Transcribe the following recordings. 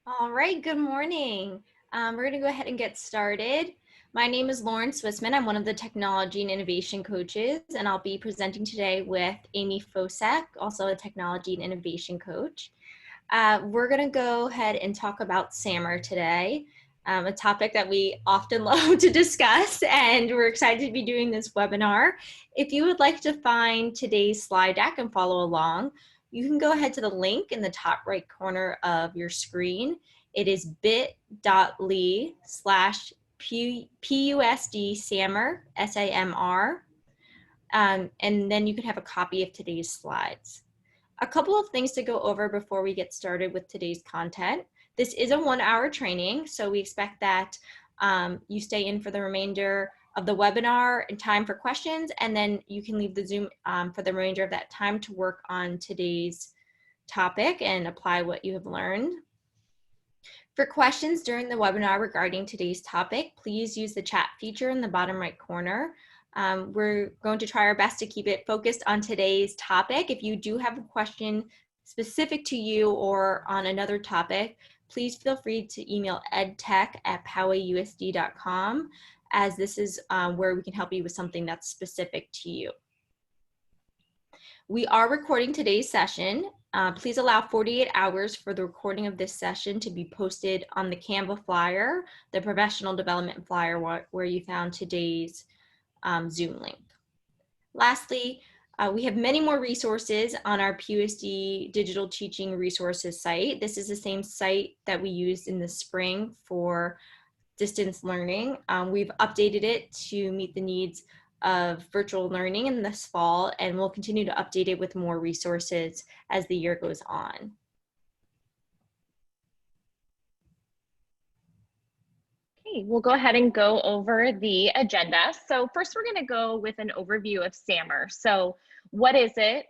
All right, good morning. We're going to go ahead and get started. My name is Lauren Swissman. I'm one of the Technology and Innovation Coaches, and I'll be presenting today with Amy Fosek, also a Technology and Innovation Coach. We're going to go ahead and talk about SAMR today, a topic that we often love to discuss, and we're excited to be doing this webinar. If you would like to find today's slide deck and follow along, you can go ahead to the link in the top right corner of your screen. It is bit.ly/PUSD SAMR, SAMR, and then you can have a copy of today's slides. A couple of things to go over before we get started with today's content. This is a 1-hour training, so we expect that you stay in for the remainder of the webinar and time for questions, and then you can leave the Zoom for the remainder of that time to work on today's topic and apply what you have learned. For questions during the webinar regarding today's topic, please use the chat feature in the bottom right corner. We're going to try our best to keep it focused on today's topic. If you do have a question specific to you or on another topic, please feel free to email edtech@powausd.com, as this is where we can help you with something that's specific to you. We are recording today's session. Please allow 48 hours for the recording of this session to be posted on the Canva flyer, the professional development flyer where you found today's Zoom link. Lastly, we have many more resources on our PUSD digital teaching resources site. This is the same site that we used in the spring for distance learning. We've updated it to meet the needs of virtual learning in this fall, and we'll continue to update it with more resources as the year goes on. Okay, we'll go ahead and go over the agenda. So first we're going to go with an overview of SAMR. So what is it?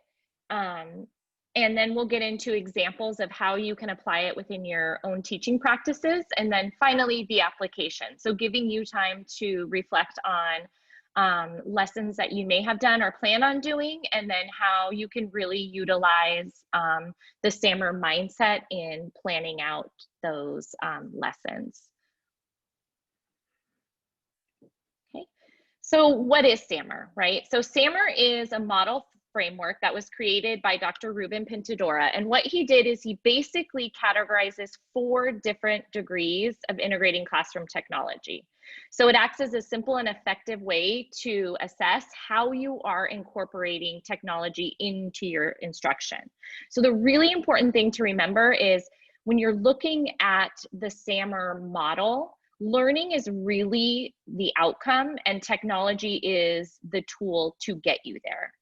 And then we'll get into examples of how you can apply it within your own teaching practices. And then finally, the application. So giving you time to reflect on lessons that you may have done or plan on doing, and then how you can really utilize the SAMR mindset in planning out those lessons. Okay, so what is SAMR, right? So SAMR is a model framework that was created by Dr. Ruben Pintadora. And what he did is he basically categorizes 4 different degrees of integrating classroom technology. So it acts as a simple and effective way to assess how you are incorporating technology into your instruction. So the really important thing to remember is when you're looking at the SAMR model, learning is really the outcome and technology is the tool to get you there.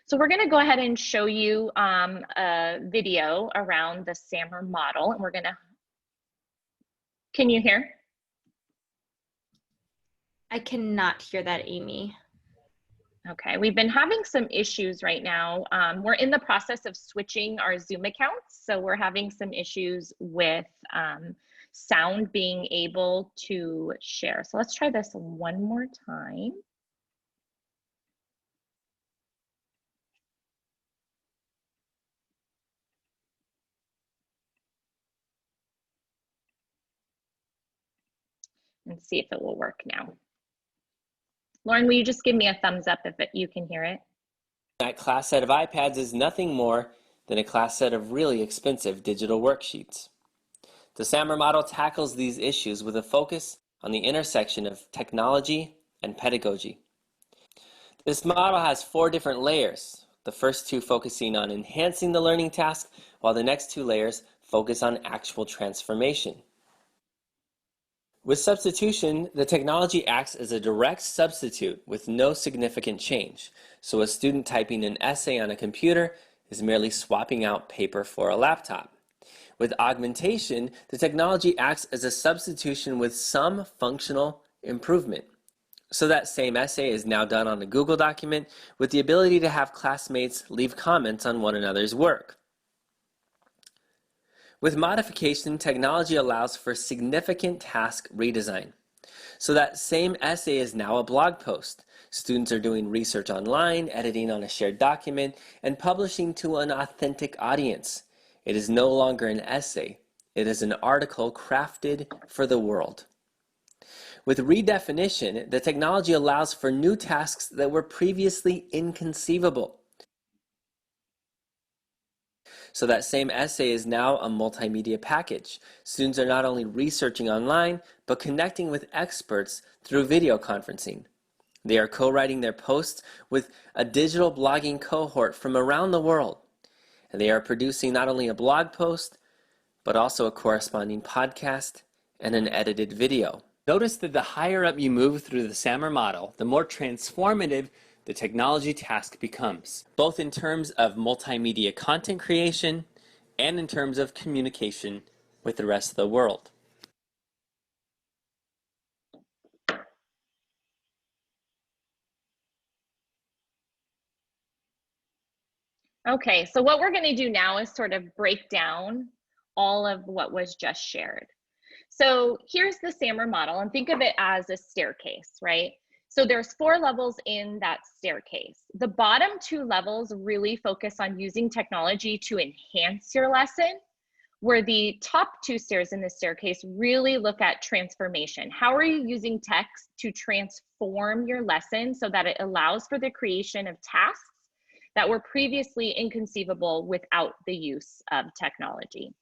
So we're going to go ahead and show you a video around the SAMR model, and we're going to, can you hear? I cannot hear that, Amy. Okay, we've been having some issues right now. We're in the process of switching our Zoom accounts, so we're having some issues with sound being able to share. So let's try this one more time. And see if it will work now. Lauren, will you just give me a thumbs up if you can hear it? That class set of iPads is nothing more than a class set of really expensive digital worksheets. The SAMR model tackles these issues with a focus on the intersection of technology and pedagogy. This model has 4 different layers, the first 2 focusing on enhancing the learning task, while the next 2 layers focus on actual transformation. With substitution, the technology acts as a direct substitute with no significant change. So a student typing an essay on a computer is merely swapping out paper for a laptop. With augmentation, the technology acts as a substitution with some functional improvement. So that same essay is now done on a Google document with the ability to have classmates leave comments on one another's work. With modification, technology allows for significant task redesign. So that same essay is now a blog post. Students are doing research online, editing on a shared document, and publishing to an authentic audience. It is no longer an essay. It is an article crafted for the world. With redefinition, the technology allows for new tasks that were previously inconceivable. So that same essay is now a multimedia package. Students are not only researching online, but connecting with experts through video conferencing. They are co-writing their posts with a digital blogging cohort from around the world. And they are producing not only a blog post, but also a corresponding podcast and an edited video. Notice that the higher up you move through the SAMR model, the more transformative the technology task becomes, both in terms of multimedia content creation and in terms of communication with the rest of the world. Okay, so what we're going to do now is sort of break down all of what was just shared. So here's the SAMR model, and think of it as a staircase, right? So there's 4 levels in that staircase. The bottom 2 levels really focus on using technology to enhance your lesson, where the top 2 stairs in the staircase really look at transformation. How are you using text to transform your lesson so that it allows for the creation of tasks that were previously inconceivable without the use of technology?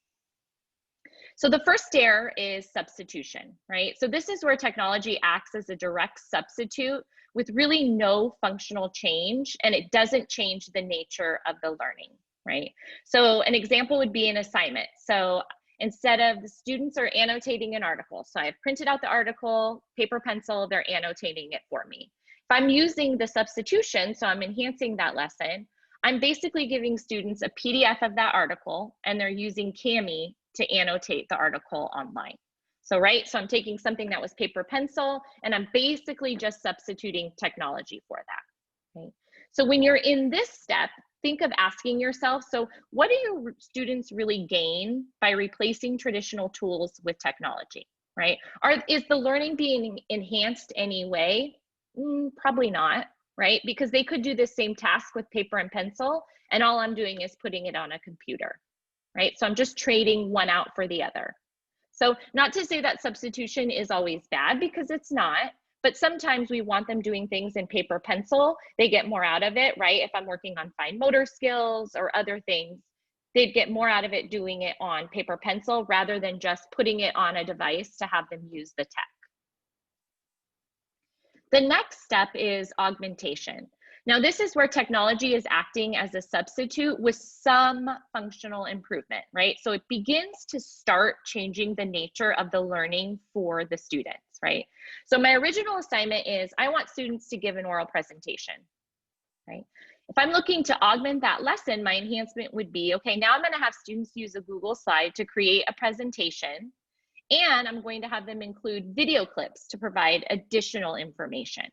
So the first stair is substitution, right? So this is where technology acts as a direct substitute with really no functional change, and it doesn't change the nature of the learning, right? So an example would be an assignment. So instead of the students are annotating an article, so I've printed out the article, paper, pencil, they're annotating it for me. If I'm using the substitution, so I'm enhancing that lesson, I'm basically giving students a PDF of that article, and they're using Kami to annotate the article online. So, right, so I'm taking something that was paper, pencil, and I'm basically just substituting technology for that, okay? So when you're in this step, think of asking yourself, so what do your students really gain by replacing traditional tools with technology, right? Is the learning being enhanced anyway? Probably not, right? Because they could do the same task with paper and pencil, and all I'm doing is putting it on a computer, right? So I'm just trading one out for the other. So not to say that substitution is always bad, because it's not, but sometimes we want them doing things in paper, pencil. They get more out of it, right? If I'm working on fine motor skills or other things, they'd get more out of it doing it on paper, pencil, rather than just putting it on a device to have them use the tech. The next step is augmentation. Now, this is where technology is acting as a substitute with some functional improvement, right? So it begins to start changing the nature of the learning for the students, right? So my original assignment is I want students to give an oral presentation, right? If I'm looking to augment that lesson, my enhancement would be, okay, now I'm going to have students use a Google slide to create a presentation, and I'm going to have them include video clips to provide additional information,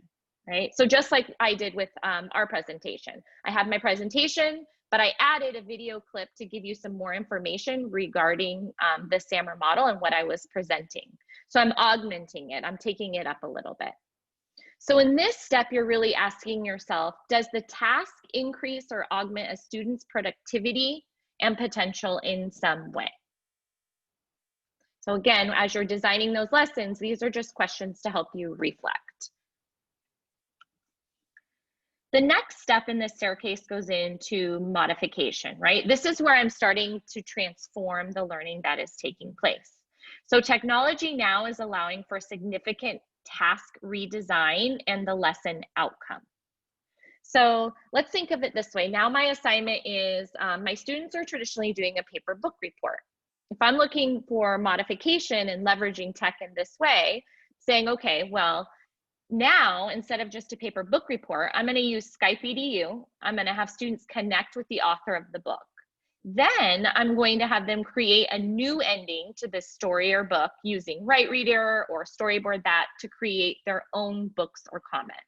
right? So just like I did with our presentation, I have my presentation, but I added a video clip to give you some more information regarding the SAMR model and what I was presenting. So I'm augmenting it, I'm taking it up a little bit. So in this step, you're really asking yourself, does the task increase or augment a student's productivity and potential in some way? So again, as you're designing those lessons, these are just questions to help you reflect. The next step in this staircase goes into modification, right? This is where I'm starting to transform the learning that is taking place. So technology now is allowing for significant task redesign and the lesson outcome. So let's think of it this way. Now my assignment is, my students are traditionally doing a paper book report. If I'm looking for modification and leveraging tech in this way, saying, okay, well, now, instead of just a paper book report, I'm going to use Skype EDU. I'm going to have students connect with the author of the book. Then I'm going to have them create a new ending to this story or book using Write Reader or Storyboard that to create their own books or comments.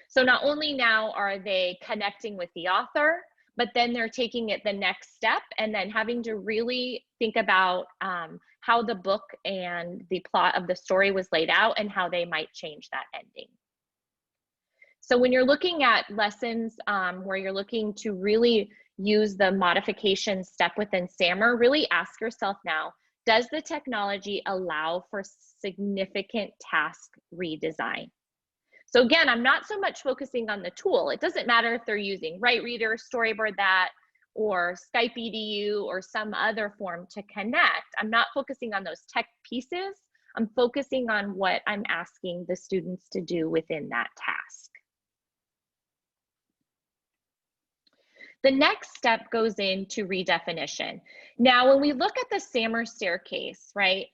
So not only now are they connecting with the author, but then they're taking it the next step and then having to really think about how the book and the plot of the story was laid out and how they might change that ending. So when you're looking at lessons where you're looking to really use the modification step within SAMR, really ask yourself now, does the technology allow for significant task redesign? So again, I'm not so much focusing on the tool. It doesn't matter if they're using Write Reader, Storyboard That, or Skype EDU, or some other form to connect. I'm not focusing on those tech pieces. I'm focusing on what I'm asking the students to do within that task. The next step goes into redefinition. Now, when we look at the SAMR staircase, right,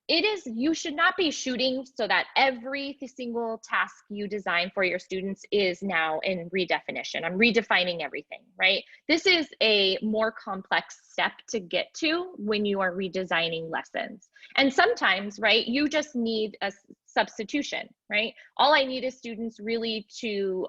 you should not be shooting so that every single task you design for your students is now in redefinition. I'm redefining everything, right? This is a more complex step to get to when you are redesigning lessons. And sometimes, right, you just need a substitution, right? All I need is students really to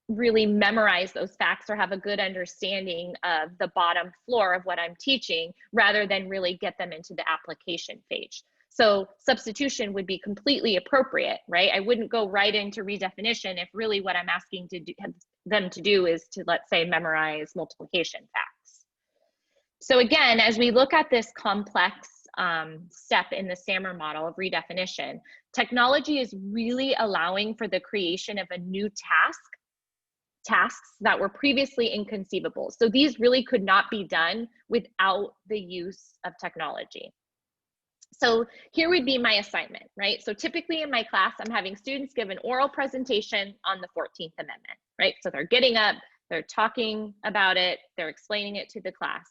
really memorize those facts or have a good understanding of the bottom floor of what I'm teaching, rather than really get them into the application phase. So substitution would be completely appropriate, right? I wouldn't go right into redefinition if really what I'm asking them to do is to, let's say, memorize multiplication facts. So again, as we look at this complex step in the SAMR model of redefinition, technology is really allowing for the creation of a new tasks that were previously inconceivable. So these really could not be done without the use of technology. So here would be my assignment, right? So typically in my class, I'm having students give an oral presentation on the 14th Amendment, right? So they're getting up, they're talking about it, they're explaining it to the class.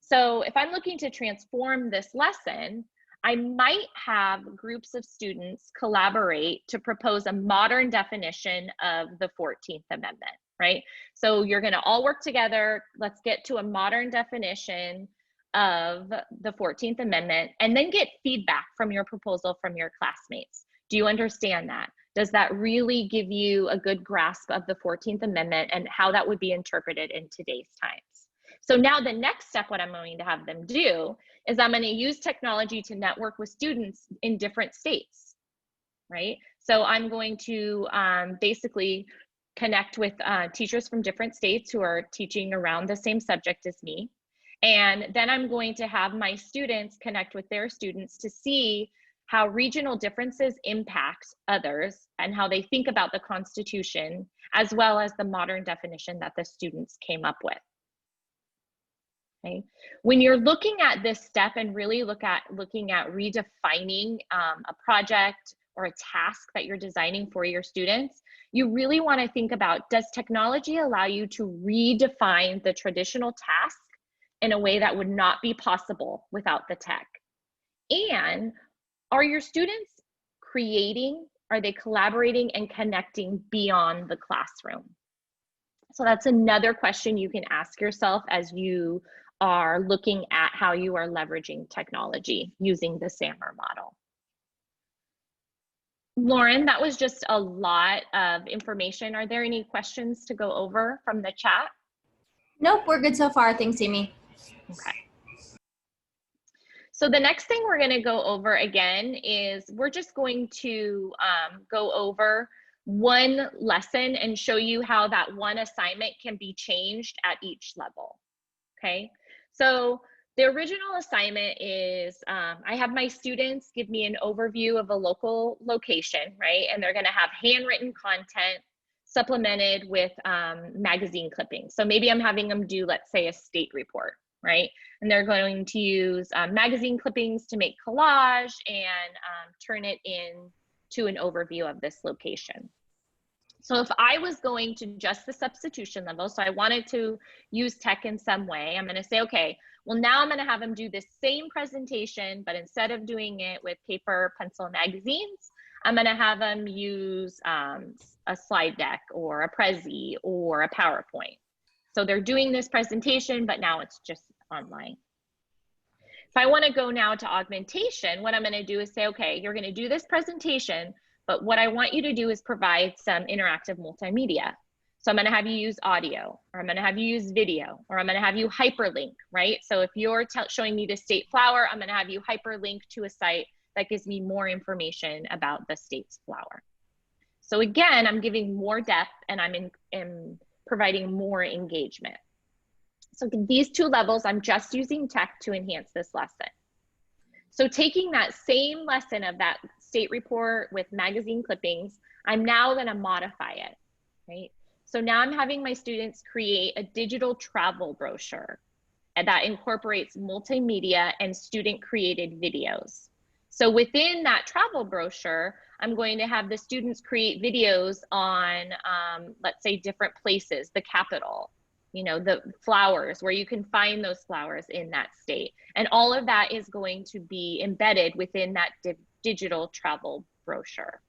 So if I'm looking to transform this lesson, I might have groups of students collaborate to propose a modern definition of the 14th Amendment, right? So you're gonna all work together, let's get to a modern definition of the 14th Amendment, and then get feedback from your proposal from your classmates. Do you understand that? Does that really give you a good grasp of the 14th Amendment and how that would be interpreted in today's times? So now the next step, what I'm going to have them do is I'm going to use technology to network with students in different states, right? So I'm going to basically connect with teachers from different states who are teaching around the same subject as me. And then I'm going to have my students connect with their students to see how regional differences impact others and how they think about the Constitution, as well as the modern definition that the students came up with. Okay. When you're looking at this step and really looking at redefining a project or a task that you're designing for your students, you really want to think about, does technology allow you to redefine the traditional task in a way that would not be possible without the tech? And are your students creating, are they collaborating and connecting beyond the classroom? So that's another question you can ask yourself as you are looking at how you are leveraging technology using the SAMR model. Lauren, that was just a lot of information. Are there any questions to go over from the chat? Nope, we're good so far. Thanks, Amy. Okay. So the next thing we're going to go over again is we're just going to go over one lesson and show you how that one assignment can be changed at each level. Okay. So the original assignment is I have my students give me an overview of a local location, right? And they're going to have handwritten content supplemented with magazine clippings. So maybe I'm having them do, let's say, a state report, right? And they're going to use magazine clippings to make collage and turn it into an overview of this location. So if I was going to just the substitution level, so I wanted to use tech in some way, I'm going to say, okay, well, now I'm going to have them do this same presentation, but instead of doing it with paper, pencil, and magazines, I'm going to have them use a slide deck or a Prezi or a PowerPoint. So they're doing this presentation, but now it's just online. If I want to go now to augmentation, what I'm going to do is say, okay, you're going to do this presentation, but what I want you to do is provide some interactive multimedia. So I'm going to have you use audio, or I'm going to have you use video, or I'm going to have you hyperlink, right? So if you're showing me the state flower, I'm going to have you hyperlink to a site that gives me more information about the state's flower. So again, I'm giving more depth and I'm providing more engagement. So these two levels, I'm just using tech to enhance this lesson. So taking that same lesson of that state report with magazine clippings, I'm now going to modify it, right? So now I'm having my students create a digital travel brochure that incorporates multimedia and student created videos. So within that travel brochure, I'm going to have the students create videos on, let's say, different places, the Capitol, you know, the flowers, where you can find those flowers in that state. And all of that is going to be embedded within that digital travel brochure.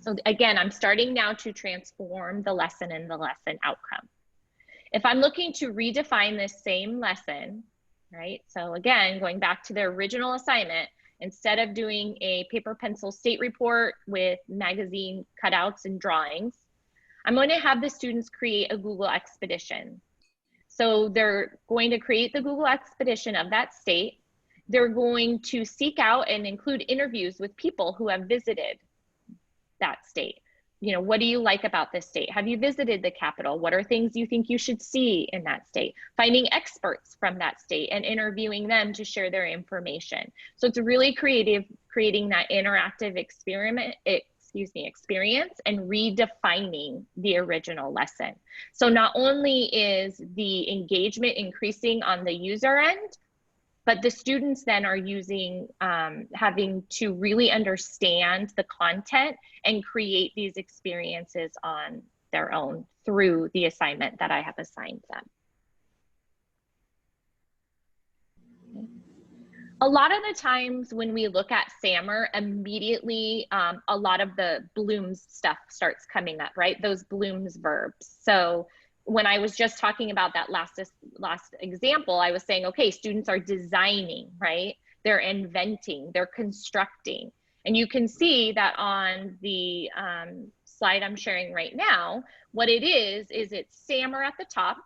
So again, I'm starting now to transform the lesson and the lesson outcome. If I'm looking to redefine this same lesson, right? So again, going back to the original assignment, instead of doing a paper pencil state report with magazine cutouts and drawings, I'm going to have the students create a Google expedition. So they're going to create the Google expedition of that state. They're going to seek out and include interviews with people who have visited that state. You know, what do you like about this state? Have you visited the Capitol? What are things you think you should see in that state? Finding experts from that state and interviewing them to share their information. So it's really creative, creating that interactive experience and redefining the original lesson. So not only is the engagement increasing on the user end, but the students then are using, having to really understand the content and create these experiences on their own through the assignment that I have assigned them. Okay. A lot of the times when we look at SAMR, immediately a lot of the Bloom's stuff starts coming up, right? Those Bloom's verbs. So when I was just talking about that last example, I was saying, okay, students are designing, right? They're inventing, they're constructing. And you can see that on the slide I'm sharing right now, what it is it's SAMR at the top,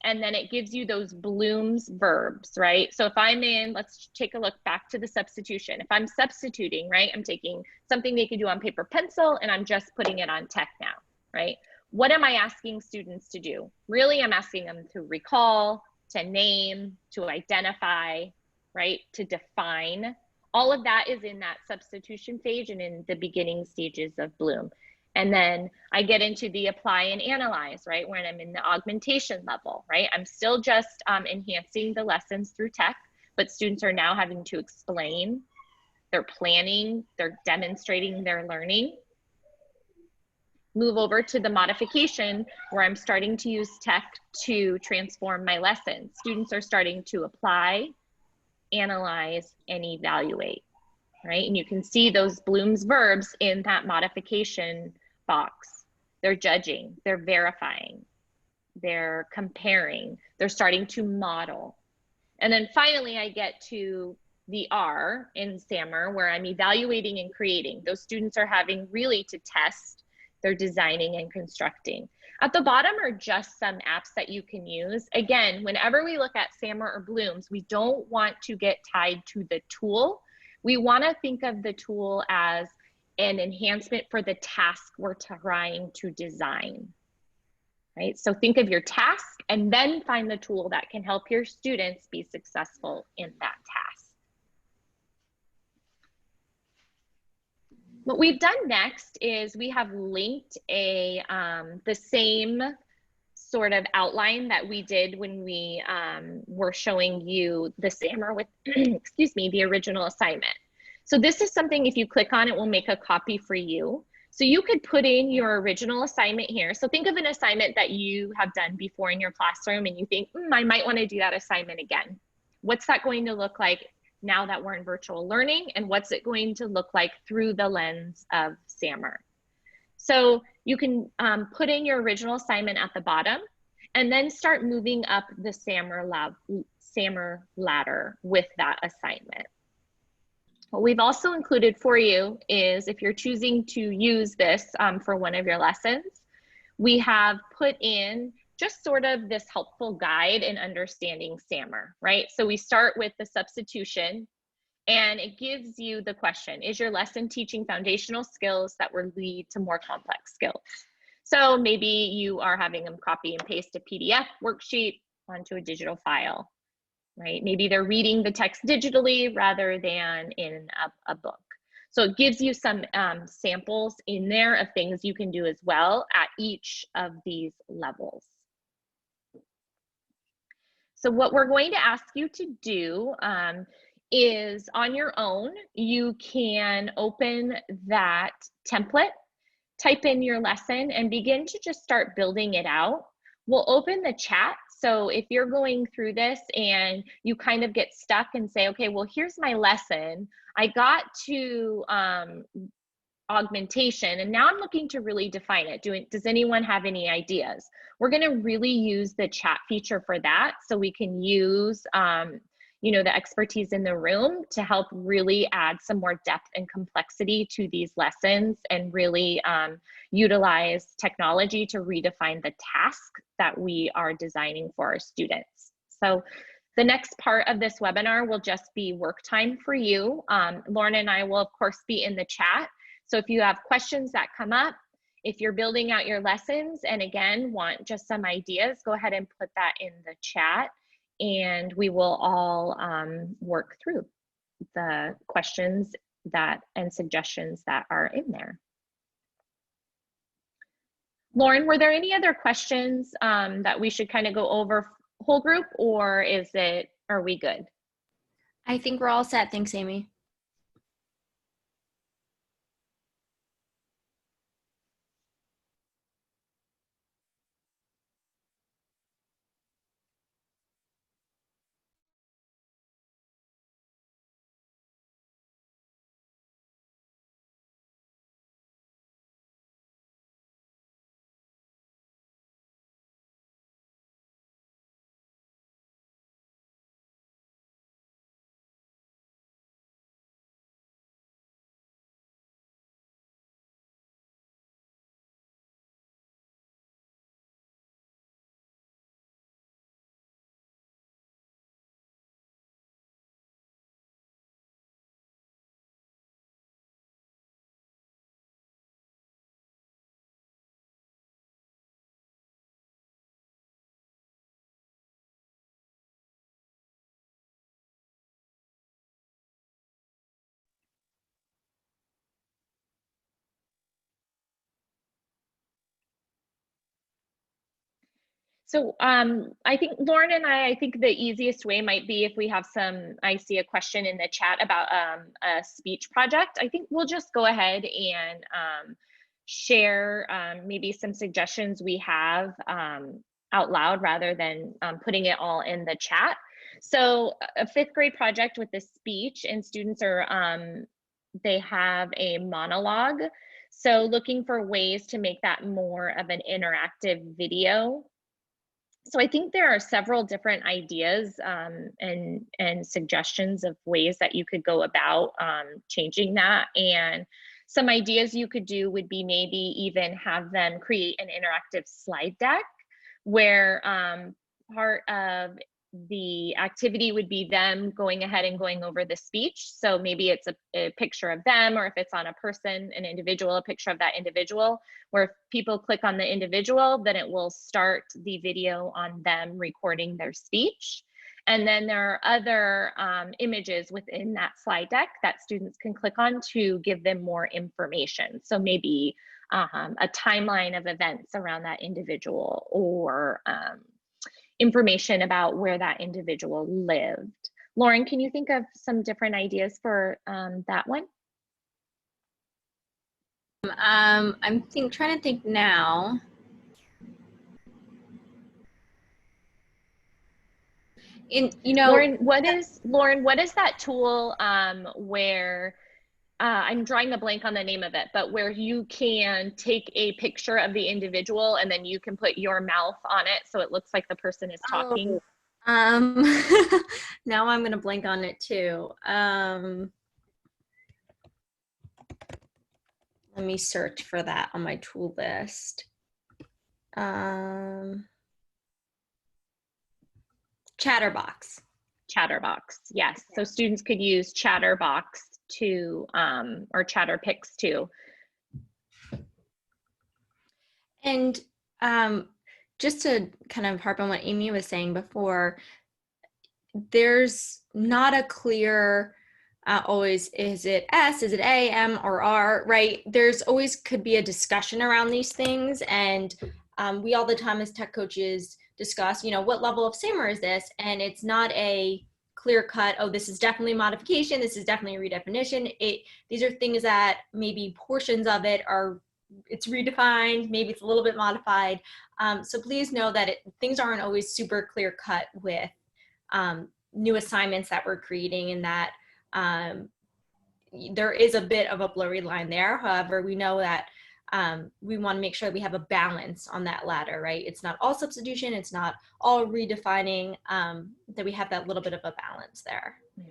and then it gives you those Bloom's verbs, right? So if I'm in, let's take a look back to the substitution. If I'm substituting, right, I'm taking something they could do on paper pencil and I'm just putting it on tech now, right? What am I asking students to do? Really, I'm asking them to recall, to name, to identify, right? To define. All of that is in that substitution phase and in the beginning stages of Bloom. And then I get into the apply and analyze, right? When I'm in the augmentation level, right? I'm still just enhancing the lessons through tech, but students are now having to explain, they're planning, they're demonstrating their learning. Move over to the modification where I'm starting to use tech to transform my lessons. Students are starting to apply, analyze, and evaluate, right? And you can see those Bloom's verbs in that modification box. They're judging, they're verifying, they're comparing, they're starting to model. And then finally, I get to the R in SAMR where I'm evaluating and creating. Those students are having really to test, they're designing and constructing. At the bottom are just some apps that you can use. Again, whenever we look at SAMR or Bloom's, we don't want to get tied to the tool. We want to think of the tool as an enhancement for the task we're trying to design, right? So think of your task and then find the tool that can help your students be successful in that task. What we've done next is we have linked the same sort of outline that we did when we were showing you the SAMR with, excuse me, the original assignment. So this is something, if you click on it, will make a copy for you. So you could put in your original assignment here. So think of an assignment that you have done before in your classroom and you think, I might want to do that assignment again. What's that going to look like now that we're in virtual learning, and what's it going to look like through the lens of SAMR? So you can put in your original assignment at the bottom and then start moving up the SAMR ladder with that assignment. What we've also included for you is, if you're choosing to use this for one of your lessons, we have put in just sort of this helpful guide in understanding SAMR, right? So we start with the substitution, and it gives you the question, is your lesson teaching foundational skills that will lead to more complex skills? So maybe you are having them copy and paste a PDF worksheet onto a digital file, right? Maybe they're reading the text digitally rather than in a book. So it gives you some samples in there of things you can do as well at each of these levels. So what we're going to ask you to do is on your own, you can open that template, type in your lesson, and begin to just start building it out. We'll open the chat. So if you're going through this and you kind of get stuck and say, okay, well, here's my lesson. I got to augmentation, and now I'm looking to really define it. Does anyone have any ideas? We're going to really use the chat feature for that, so we can use you know, the expertise in the room to help really add some more depth and complexity to these lessons, and really utilize technology to redefine the task that we are designing for our students. So the next part of this webinar will just be work time for you. Lauren and I will of course be in the chat. So if you have questions that come up, if you're building out your lessons and again want just some ideas, go ahead and put that in the chat, and we will all work through the questions that and suggestions that are in there. Lauren, were there any other questions that we should kind of go over whole group, or are we good? I think we're all set. Thanks, Amy. So I think Lauren and I think the easiest way might be if we have I see a question in the chat about a speech project. I think we'll just go ahead and share maybe some suggestions we have out loud rather than putting it all in the chat. So a 5th grade project with the speech, and students are, they have a monologue. So looking for ways to make that more of an interactive video. So I think there are several different ideas and suggestions of ways that you could go about changing that. And some ideas you could do would be maybe even have them create an interactive slide deck where part of the activity would be them going ahead and going over the speech. So maybe it's a picture of them, or if it's on a person, an individual, a picture of that individual, where if people click on the individual, then it will start the video on them recording their speech. And then there are other images within that slide deck that students can click on to give them more information. So maybe a timeline of events around that individual, or information about where that individual lived. Lauren, can you think of some different ideas for that one? I'm trying to think now. Lauren, what is that tool where I'm drawing a blank on the name of it, but where you can take a picture of the individual and then you can put your mouth on it so it looks like the person is talking? Now I'm gonna blank on it too. Let me search for that on my tool list. Chatterbox. Chatterbox, yes. So students could use Chatterbox to, or Chatterpix too. And just to kind of harp on what Amy was saying before, there's not a clear always, is it S, is it A, M, or R, right? There's always could be a discussion around these things. And we all the time as tech coaches discuss, what level of SAMR is this? And it's not a clear cut, oh, this is definitely modification, this is definitely redefinition. These are things that maybe portions of it are, it's redefined, maybe it's a little bit modified. So please know that things aren't always super clear cut with new assignments that we're creating, and that there is a bit of a blurry line there. However, we know that we want to make sure we have a balance on that ladder, right? It's not all substitution, it's not all redefining, that we have that little bit of a balance there. Yeah.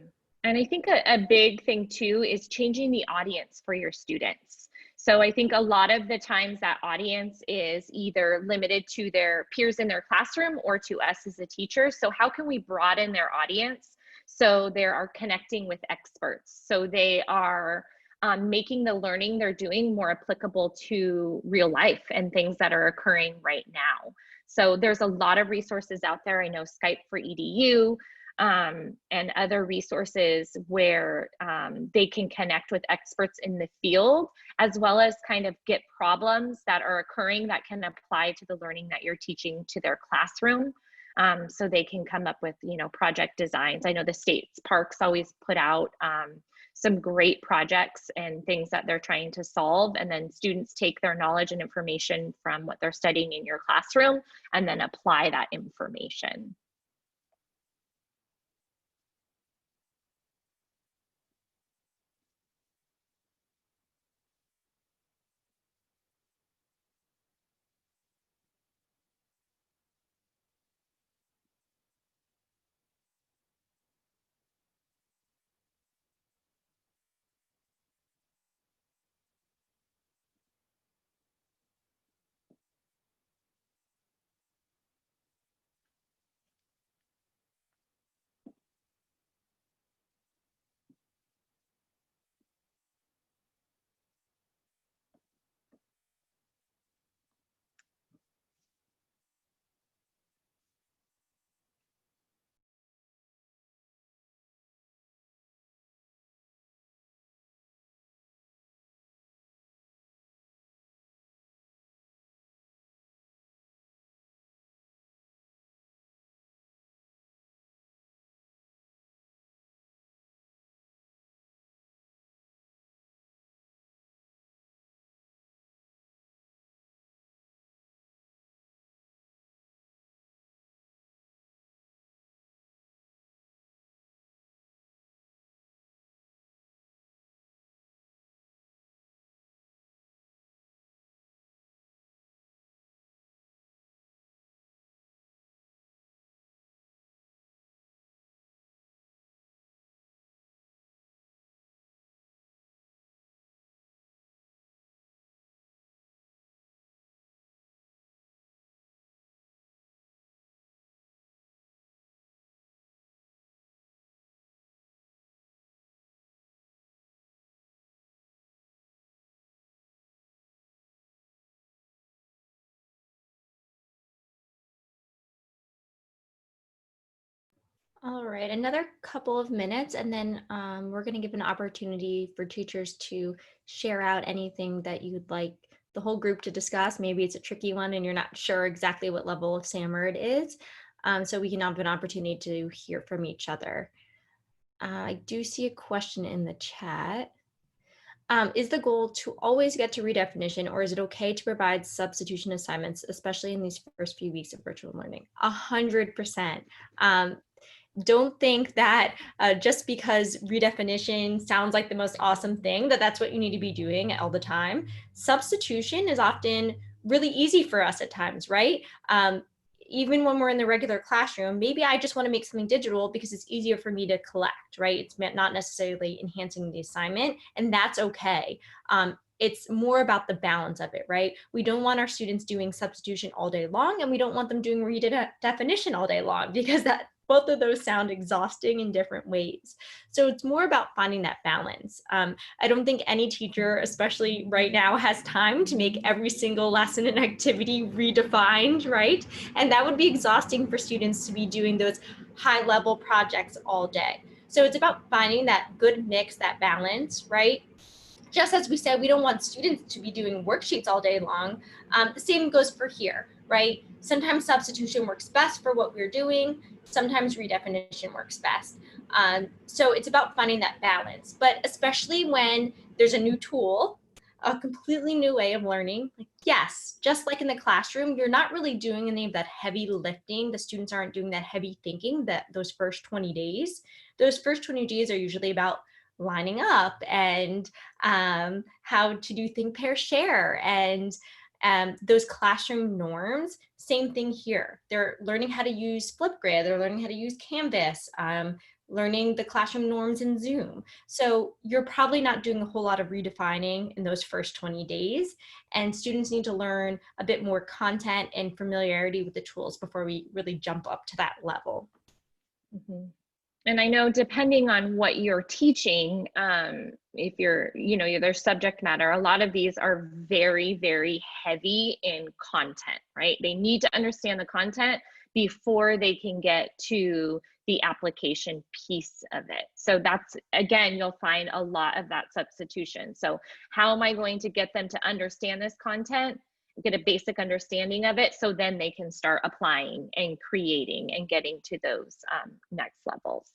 And I think a big thing too is changing the audience for your students. So I think a lot of the times that audience is either limited to their peers in their classroom or to us as a teacher. So how can we broaden their audience so they are connecting with experts? So they are making the learning they're doing more applicable to real life and things that are occurring right now. So there's a lot of resources out there. I know Skype for EDU, and other resources where they can connect with experts in the field, as well as kind of get problems that are occurring that can apply to the learning that you're teaching to their classroom. So they can come up with, project designs. I know the state's parks always put out some great projects and things that they're trying to solve. And then students take their knowledge and information from what they're studying in your classroom and then apply that information. All right, another couple of minutes, and then we're going to give an opportunity for teachers to share out anything that you'd like the whole group to discuss. Maybe it's a tricky one and you're not sure exactly what level of SAMR it is. So we can have an opportunity to hear from each other. I do see a question in the chat. Is the goal to always get to redefinition, or is it okay to provide substitution assignments, especially in these first few weeks of virtual learning? 100%. Don't think that just because redefinition sounds like the most awesome thing, that's what you need to be doing all the time. Substitution is often really easy for us at times, right? even when we're in the regular classroom, maybe I just want to make something digital because it's easier for me to collect, right? It's not necessarily enhancing the assignment, and that's okay. It's more about the balance of it, right? We don't want our students doing substitution all day long, and we don't want them doing redefinition all day long, because that both of those sound exhausting in different ways. So it's more about finding that balance. I don't think any teacher, especially right now, has time to make every single lesson and activity redefined, right? And that would be exhausting for students to be doing those high level projects all day. So it's about finding that good mix, that balance, right? Just as we said, we don't want students to be doing worksheets all day long. The same goes for here, right? Sometimes substitution works best for what we're doing. Sometimes redefinition works best. So it's about finding that balance, but especially when there's a new tool, a completely new way of learning. Like, yes, just like in the classroom, you're not really doing any of that heavy lifting. The students aren't doing that heavy thinking that those first 20 days. Those first 20 days are usually about lining up and how to do think, pair, share, and those classroom norms. Same thing here. They're learning how to use Flipgrid. They're learning how to use Canvas, learning the classroom norms in Zoom. So you're probably not doing a whole lot of redefining in those first 20 days. And students need to learn a bit more content and familiarity with the tools before we really jump up to that level. Mm-hmm. And I know depending on what you're teaching, if you're, their subject matter, a lot of these are very, very heavy in content, right? They need to understand the content before they can get to the application piece of it. So that's, again, you'll find a lot of that substitution. So how am I going to get them to understand this content? Get a basic understanding of it, so then they can start applying and creating and getting to those next levels.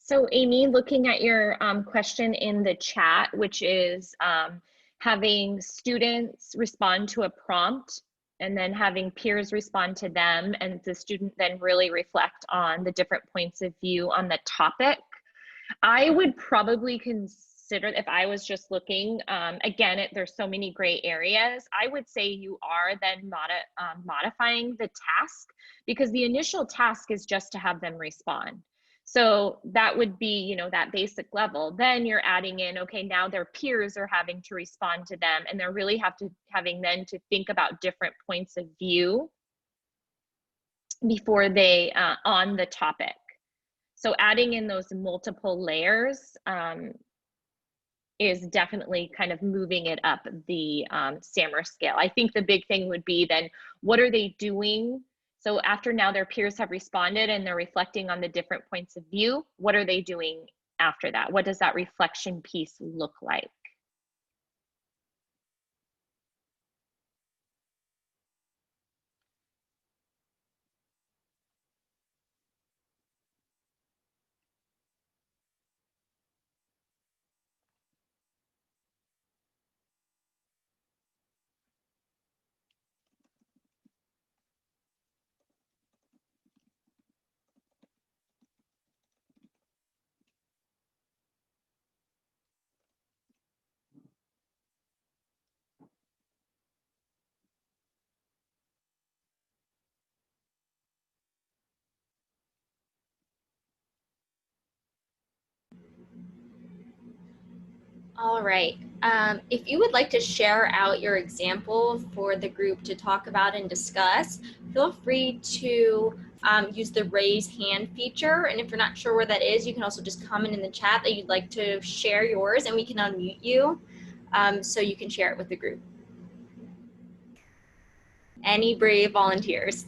So Amy, looking at your question in the chat, which is having students respond to a prompt and then having peers respond to them, and the student then really reflect on the different points of view on the topic. I would probably consider, if I was just looking, again, there's so many gray areas, I would say you are then modifying the task, because the initial task is just to have them respond. So that would be, that basic level. Then you're adding in, okay, now their peers are having to respond to them, and they're really having then to think about different points of view before they on the topic. So adding in those multiple layers is definitely kind of moving it up the SAMR scale. I think the big thing would be then, what are they doing? So after now their peers have responded and they're reflecting on the different points of view, what are they doing after that? What does that reflection piece look like? All right. If you would like to share out your example for the group to talk about and discuss, feel free to use the raise hand feature. And if you're not sure where that is, you can also just comment in the chat that you'd like to share yours, and we can unmute you so you can share it with the group. Any brave volunteers?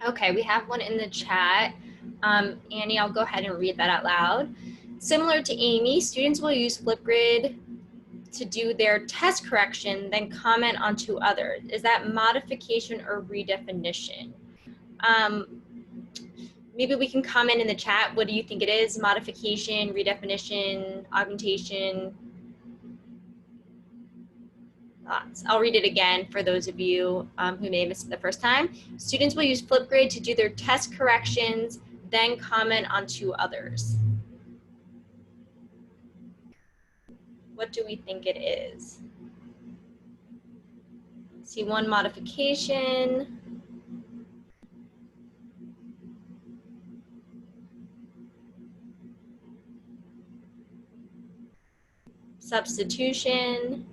Okay, we have one in the chat. Annie, I'll go ahead and read that out loud. Similar to Amy, students will use Flipgrid to do their test correction, then comment onto others. Is that modification or redefinition? Maybe we can comment in the chat. What do you think it is? Modification, redefinition, augmentation? Thoughts? I'll read it again for those of you who may have missed it the first time. Students will use Flipgrid to do their test corrections, then comment onto others. What do we think it is? See one modification. Substitution.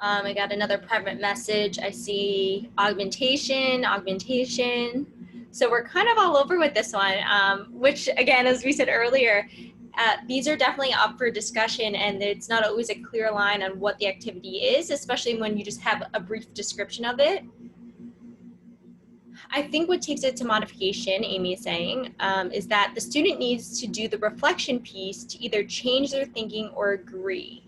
I got another private message. I see augmentation. So we're kind of all over with this one, which again, as we said earlier, these are definitely up for discussion, and it's not always a clear line on what the activity is, especially when you just have a brief description of it. I think what takes it to modification, Amy is saying, is that the student needs to do the reflection piece to either change their thinking or agree.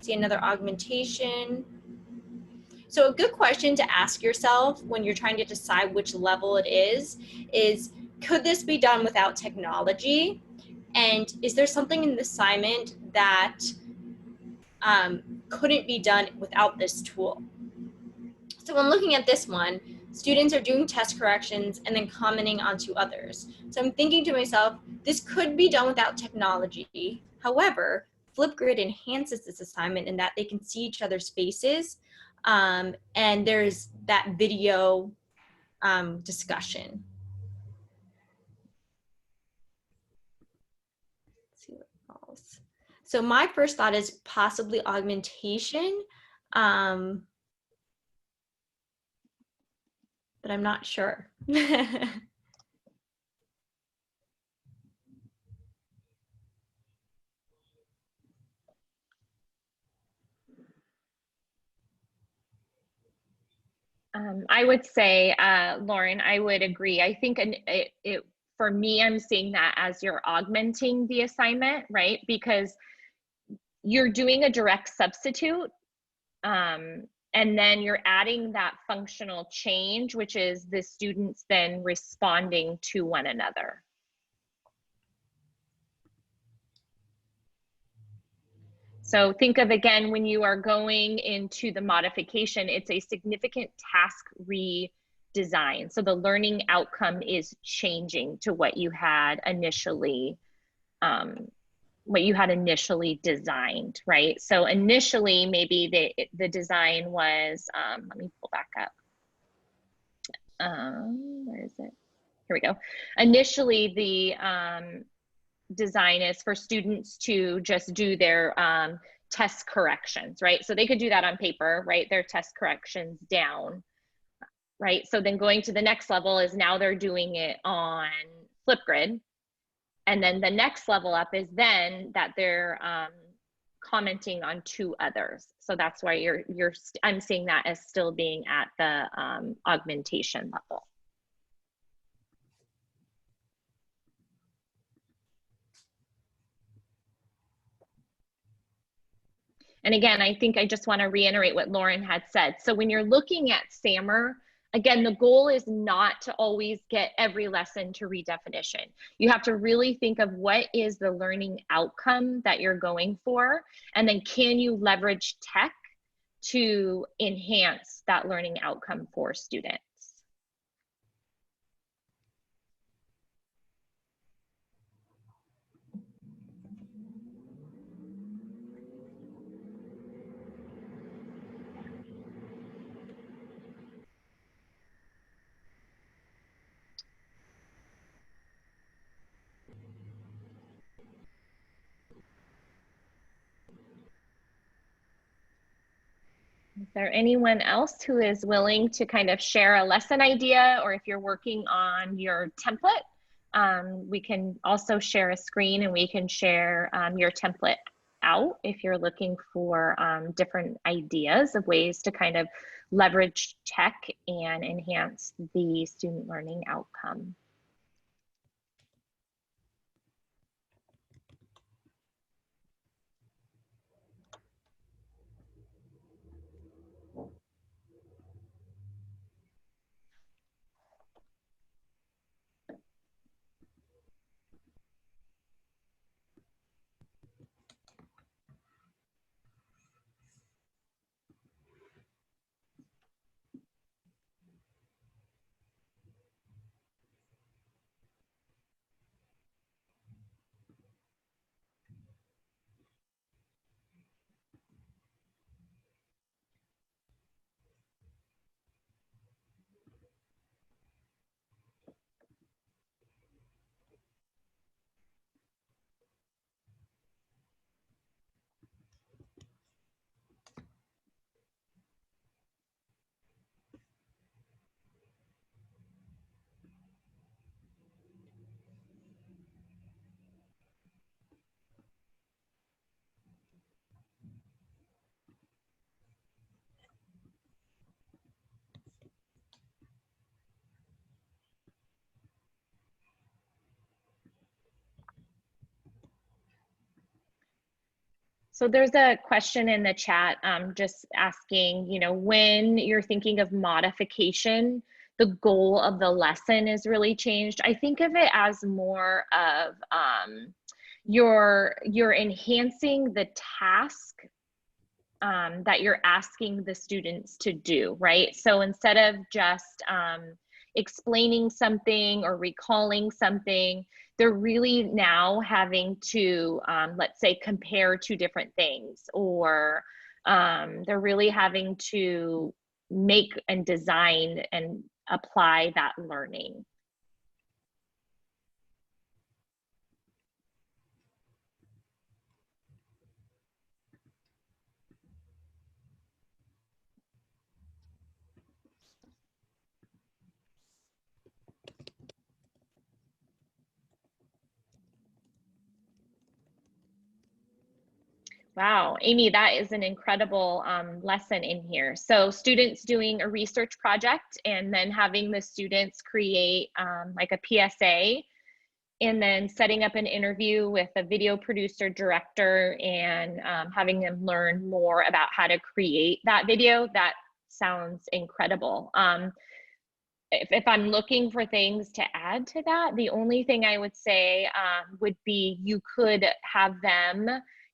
See another augmentation. So a good question to ask yourself when you're trying to decide which level it is could this be done without technology? And is there something in the assignment that couldn't be done without this tool? So when looking at this one, students are doing test corrections and then commenting onto others. So I'm thinking to myself, this could be done without technology. However, Flipgrid enhances this assignment in that they can see each other's faces, and there's that video discussion. Let's see what else. So my first thought is possibly augmentation, but I'm not sure. I would say, Lauren, I would agree. I think for me, I'm seeing that as you're augmenting the assignment, right? Because you're doing a direct substitute, and then you're adding that functional change, which is the students then responding to one another. So think of, again, when you are going into the modification, it's a significant task redesign. So the learning outcome is changing to what you had initially, designed, right? So initially, maybe the design was, let me pull back up. Where is it? Here we go. Initially, the design is for students to just do their test corrections, right? So they could do that on paper, right? Their test corrections down, right? So then going to the next level is now they're doing it on Flipgrid. And then the next level up is then that they're commenting on two others. So that's why I'm seeing that as still being at the augmentation level. And again, I think I just want to reiterate what Lauren had said. So when you're looking at SAMR, again, the goal is not to always get every lesson to redefinition. You have to really think of what is the learning outcome that you're going for, and then can you leverage tech to enhance that learning outcome for students. Is there anyone else who is willing to kind of share a lesson idea, or if you're working on your template, we can also share a screen and we can share your template out if you're looking for different ideas of ways to kind of leverage tech and enhance the student learning outcome. So there's a question in the chat just asking, you know, when you're thinking of modification, the goal of the lesson is really changed. I think of it as more of you're enhancing the task that you're asking the students to do, right? So instead of just explaining something or recalling something, they're really now having to, let's say, compare two different things, or they're really having to make and design and apply that learning. Wow, Amy, that is an incredible lesson in here. So students doing a research project and then having the students create like a PSA, and then setting up an interview with a video producer director and having them learn more about how to create that video. That sounds incredible. If I'm looking for things to add to that, the only thing I would say would be you could have them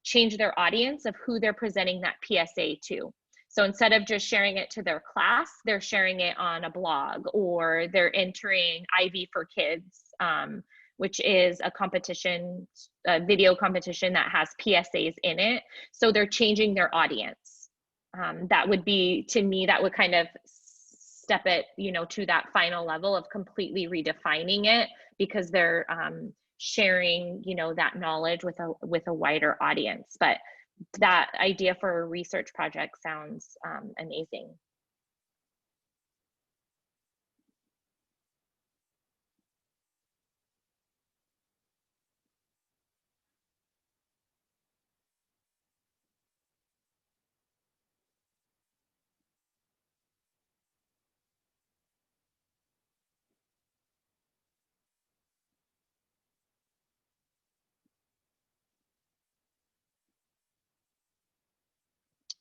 change their audience of who they're presenting that PSA to. So instead of just sharing it to their class, they're sharing it on a blog, or they're entering Ivy for Kids, which is a competition, a video competition that has PSAs in it. So they're changing their audience. That would be, to me, that would kind of step it, you know, to that final level of completely redefining it, because they're sharing, you know, that knowledge with a wider audience. But that idea for a research project sounds amazing.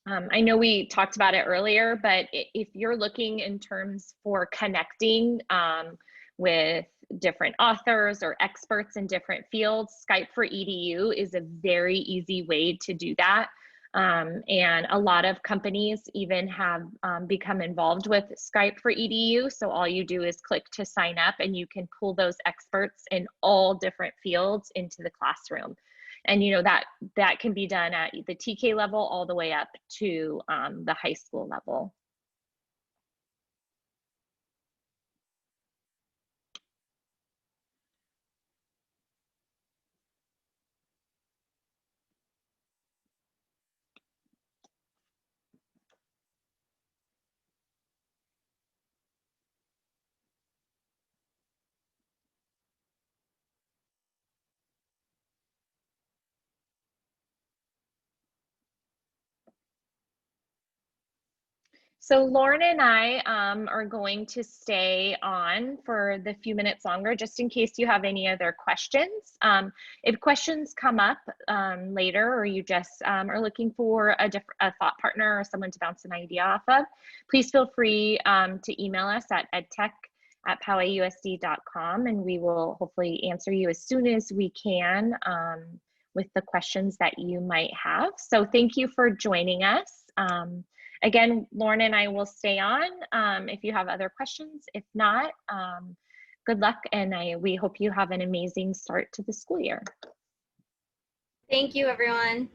I know we talked about it earlier, but if you're looking in terms for connecting with different authors or experts in different fields, Skype for EDU is a very easy way to do that. And a lot of companies even have become involved with Skype for EDU. So all you do is click to sign up and you can pull those experts in all different fields into the classroom. And you know that can be done at the TK level all the way up to the high school level. So Lauren and I are going to stay on for the few minutes longer, just in case you have any other questions. If questions come up later, or you just are looking for a thought partner or someone to bounce an idea off of, please feel free to email us at edtech@powausd.com, and we will hopefully answer you as soon as we can with the questions that you might have. So thank you for joining us. Again, Lauren and I will stay on if you have other questions. If not, good luck, and we hope you have an amazing start to the school year. Thank you, everyone.